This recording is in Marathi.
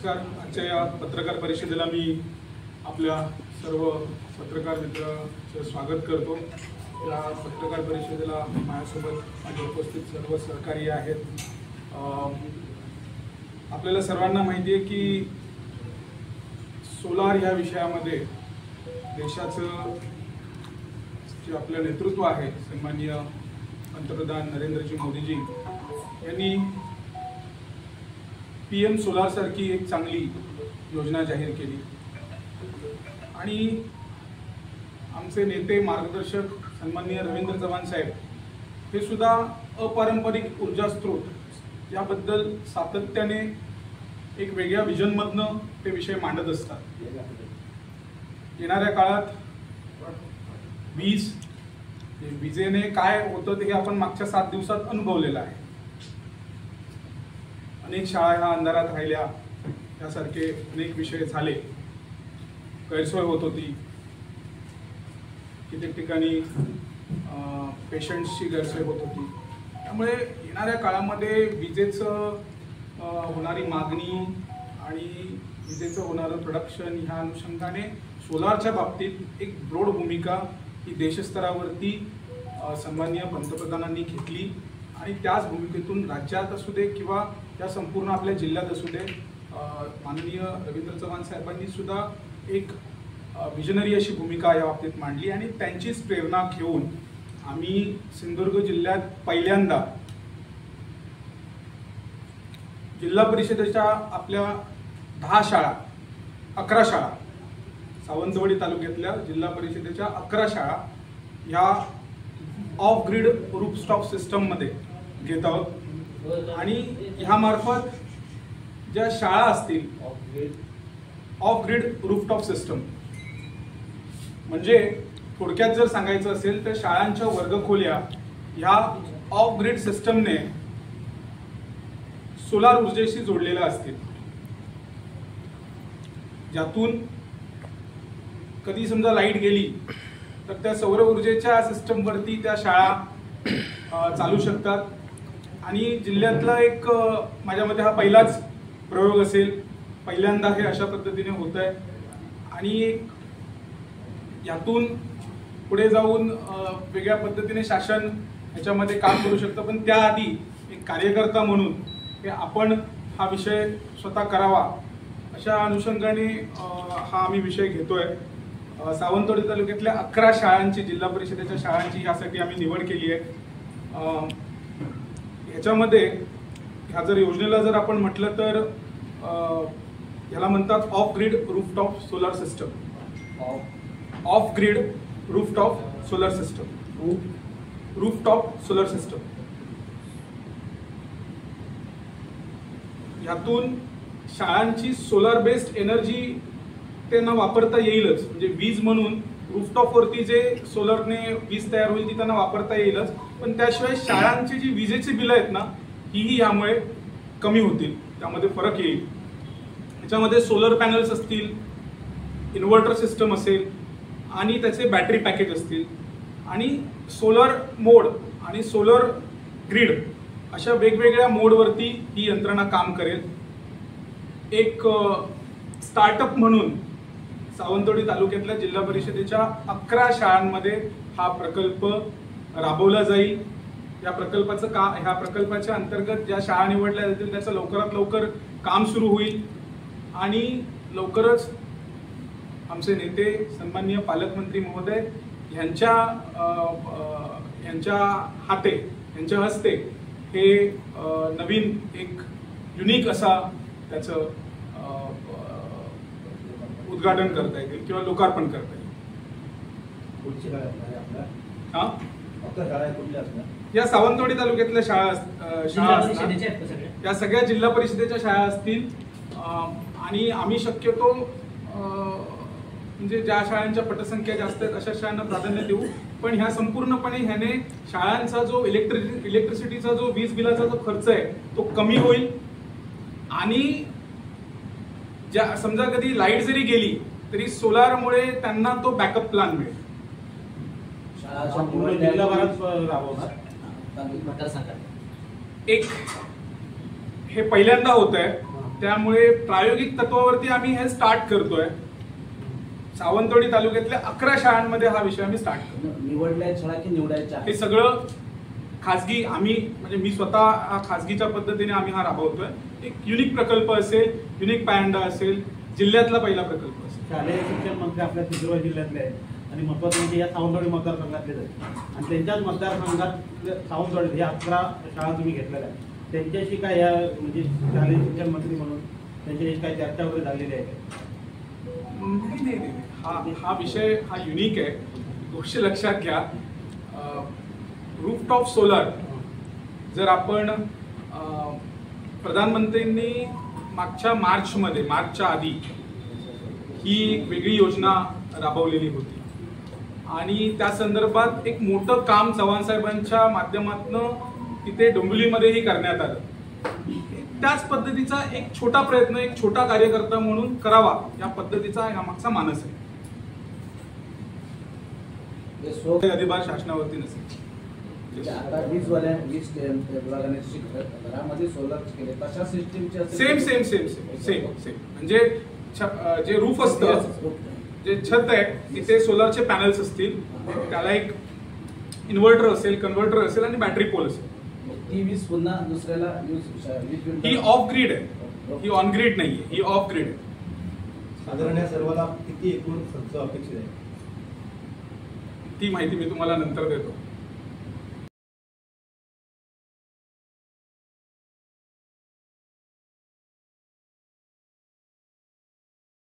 नमस्कार. आजच्या या पत्रकार परिषदेला मी आपल्या सर्व पत्रकार मित्रांचं स्वागत करतो. या पत्रकार परिषदेला माझ्यासोबत माझे उपस्थित सर्व सहकारी आहेत. आपल्याला सर्वांना माहिती आहे की सोलार ह्या विषयामध्ये देशाचं जे आपलं नेतृत्व आहे सन्माननीय पंतप्रधान नरेंद्रजी मोदीजी यांनी PM सोलार सारखी एक चांगली योजना जाहीर केली आणि आमचे नेते मार्गदर्शक सन्माननीय रवींद्र चव्हाण साहेब हे सुद्धा अपारंपरिक ऊर्जा स्रोत याबद्दल सातत्याने एक वेगळ्या विजनमधनं ते विषय मांडत असतात. येणाऱ्या काळात विजेने काय होतं ते आपण मागच्या 7 दिवसात अनुभवलेलं आहे. अनेक शाळा ह्या अंधारात राहिल्या, यासारखे अनेक विषय झाले. गैरसोय होत होती, कित्येक ठिकाणी पेशंट्सची गैरसोय होत होती. त्यामुळे येणाऱ्या काळामध्ये विजेचं होणारी मागणी आणि विजेचं होणारं प्रोडक्शन ह्या अनुषंगाने सोलारच्या बाबतीत एक ब्रॉड भूमिका ही देशस्तरावरती सन्माननीय पंतप्रधानांनी घेतली आणि त्याच भूमिकेतून राज्यात असू दे किंवा या संपूर्ण आपल्या जिल्ह्यात असू दे माननीय रवींद्र चव्हाण साहेबांनी सुद्धा एक विजनरी अशी भूमिका या बाबतीत मांडली आणि त्यांचीच प्रेरणा घेऊन आम्ही सिंधुदुर्ग जिल्ह्यात पहिल्यांदा जिल्हा परिषदेच्या आपल्या 11 शाळा सावंतवाडी तालुक्यातल्या जिल्हा परिषदेच्या 11 शाळा ह्या ऑफ ग्रीड रूफटॉप सिस्टममध्ये घेत आहोत आणि ह्यामार्फत ज्या शाळा असतील ऑफ ग्रीड रूफटॉप सिस्टम म्हणजे थोडक्यात जर सांगायचं असेल तर शाळांच्या वर्गखोल्या ह्या ऑफ ग्रीड सिस्टमने सोलार ऊर्जेशी जोडलेल्या असतील, ज्यातून कधी समजा लाईट गेली तर त्या सौर ऊर्जेच्या सिस्टमवरती त्या शाळा चालू शकतात. आणि जिल्ह्यातला एक माझ्या मते हा पहिलाच प्रयोग असेल, पहिल्यांदा हे अशा पद्धतीने होत आहे आणि यातून पुढे जाऊन वेगळ्या पद्धतीने शासन ह्याच्यामध्ये काम करू शकतं. पण त्याआधी एक कार्यकर्ता म्हणून हे आपण हा विषय स्वतः करावा अशा अनुषंगाने हा आम्ही विषय घेतोय. सावंतवाडी तालुक्यातल्या 11 शाळांची जिल्हा परिषदेच्या शाळांची यासाठी आम्ही निवड केली आहे. ह्याच्यामध्ये ह्या जर योजनेला जर आपण म्हटलं तर ह्याला म्हणतात off grid rooftop solar system. Off grid rooftop solar system. Rooftop solar system ह्यातून शाळांची सोलार बेस्ड एनर्जी त्यांना वापरता येईलच. म्हणजे वीज म्हणून रूफटॉपवरती जे सोलरने वीज तयार होईल ती त्यांना वापरता येईलच. पण त्याशिवाय शाळांची जी विजेची बिलं आहेत ना ही यामुळे कमी होतील, त्यामध्ये फरक येईल. त्याच्यामध्ये सोलर पॅनल्स असतील, इन्व्हर्टर सिस्टम असेल आणि त्याचे बॅटरी पॅकेज असतील आणि सोलर मोड आणि सोलर ग्रीड अशा वेगवेगळ्या मोडवरती ही यंत्रणा काम करेल. एक स्टार्टअप म्हणून सावंतवाडी तालुक्यातल्या जिल्हा परिषदेच्या 11 शाळांमध्ये हा प्रकल्प राबवला जाईल. ह्या प्रकल्पाच्या अंतर्गत ज्या शाळा निवडल्या जातील त्याचं लवकरात लवकर काम सुरू होईल आणि लवकरच आमचे नेते सन्माननीय पालकमंत्री महोदय यांच्या हस्ते हे नवीन एक युनिक असा त्याचं उद्घाटन करता येईल किंवा लोकार्पण करता येईल. या सावंतवाडी तालुक्यातल्या शाळा या सगळ्या जिल्हा परिषदेच्या शाळा असतील आणि आम्ही शक्यतो म्हणजे ज्या शाळांच्या पटसंख्या जास्त आहेत अशा शाळांना प्राधान्य देऊ. पण ह्या संपूर्णपणे ह्याने शाळांचा जो इलेक्ट्रिसिटीचा जो वीज बिलाचा जो खर्च आहे तो कमी होईल आणि ज्या समजा कधी लाईट जरी गेली तरी सोलारमुळे त्यांना तो बॅकअप प्लॅन मिळेल. एक हे पहिल्यांदा होत आहे त्यामुळे प्रायोगिक तत्वावरती आम्ही हे स्टार्ट करतोय. सावंतवाडी तालुक्यातल्या 11 शाळांमध्ये हा विषय आम्ही स्टार्ट करतो. निवडल्या शाळा की निवडायच्या? हे सगळं खासगी, आम्ही म्हणजे मी स्वतः खासगीच्या पद्धतीने आम्ही हा राबवतोय. एक युनिक प्रकल्प असेल, युनिक पायंडा असेल, जिल्ह्यातला पहिला प्रकल्प असेल. शालेय शिक्षण मंत्री आपल्या सिंधुदुर्ग जिल्ह्यातले आहेत आणि महत्वाचं म्हणजे या सावंतवाडी मतदारसंघातले आहेत आणि त्यांच्याच मतदारसंघात सावंतवाडी ह्या 11 शाळा तुम्ही घेतलेल्या आहेत. त्यांच्याशी काय या म्हणजे शालेय शिक्षण मंत्री म्हणून त्यांच्याशी काय चर्चा वगैरे झालेली आहे? नाही, हा विषय हा युनिक आहे. गोष्ट लक्षात घ्या, रूफटॉप सोलर जर आपण प्रधानमंत्र्यांनी मागच्या मार्चच्या आधी ही एक वेगळी योजना राबवलेली होती आणि त्या संदर्भात एक मोठं काम चव्हाण साहेबांच्या माध्यमातून तिथे डोंबिवलीमध्येही करण्यात आलं. त्याच पद्धतीचा एक छोटा प्रयत्न, एक छोटा कार्यकर्ता म्हणून करावा या पद्धतीचा हा मागचा मानस आहे. अधिभार शासनावरती नसेल. आता 20 विभागाने घरामध्ये सोलर केले तशा सिस्टीमचे सेम म्हणजे जे रूफ असतं, जे छत आहे तिथे सोलरचे पॅनल्स असतील, त्याला एक इन्व्हर्टर असेल, कन्व्हर्टर असेल आणि बॅटरी पोल असेल. ती 20 पुन्हा दुसऱ्याला ही ऑफ ग्रीड आहे, ही ऑन ग्रीड नाहीये, ही ऑफ ग्रीड आहे. साधारण या सर्वाला किती एकूण खर्च अपेक्षित आहे? ती माहिती मी तुम्हाला नंतर देतो.